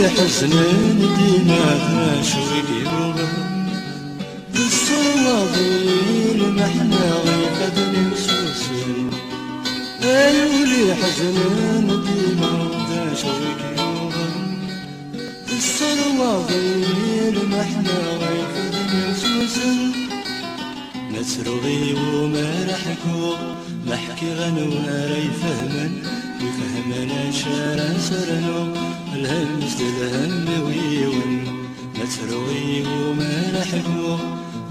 حزن ديما شوي يوغا الصوابير محنا غيفة نمسوسين أيولي حزن ديما شوي يوغا الصوابير محنا غيفة نمسوسين نسرغي وما رحكو محكي غنوار يفهمن ويفهمنا شارع سرنو الهمس للهم ويون نسرغي وما رحكو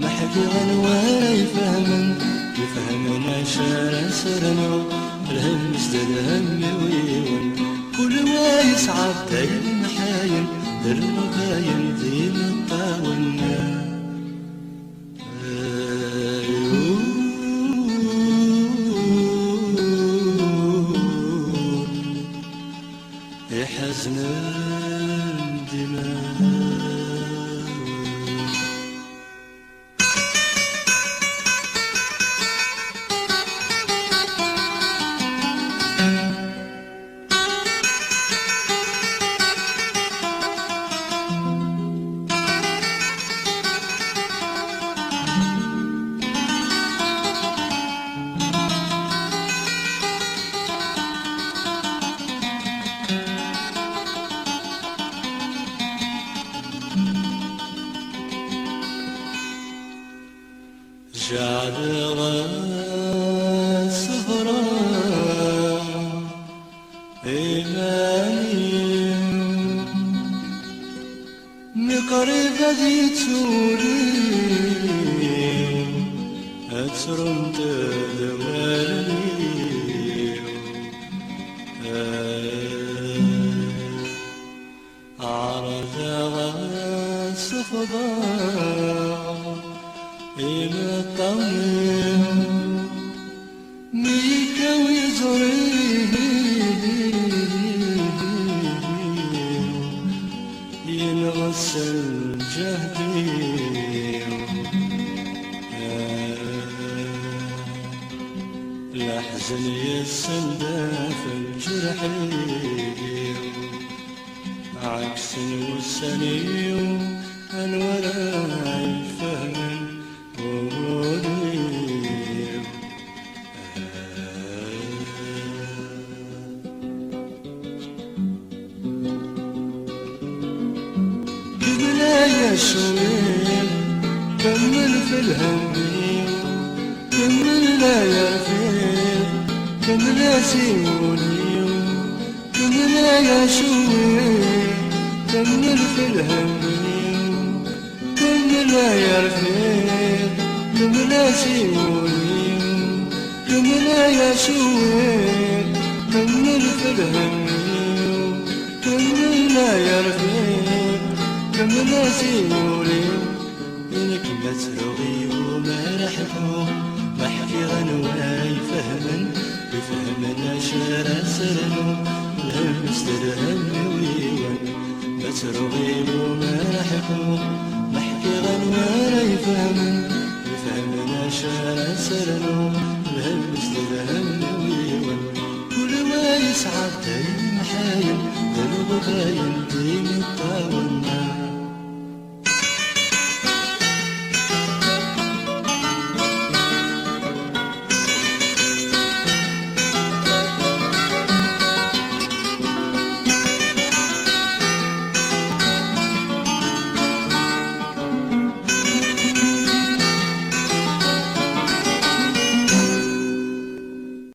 محكي غنوار يفهمن ويفهمنا شارع سرنو الهمس للهم ويون كل ما يسعى دايم حاين درباين ديما طاولنا حزن الدماء جعل غاس غرام إيماني مقرب ذي توري أترم تدوالي عرض غاس غرام إلى الطريق ميكا ويزريه ينغسل جهدي الأحزن يسندى في الجرح عكس والسني أنور يفهم يا شويل كمل في الهم كمل لا يا رفيق كمل يا سيموني كمل يا شويل كمل في الهم كمل يا رفيق كمل يا سيموني كمل يا شويل كمل في الهم كمل يا رفيق كمل سيمولي إنك ما تروغي وما رحكو محكي غنواي فهمن بفهمنا شارع سرنو الهمس للهم ويون ما تروغي وما رحكو محكي غنواي فهمن بفهمنا شارع سرنو الهمس للهم ويون كل ما يسعى دايم حاين ذنوب غاين ديم الطاون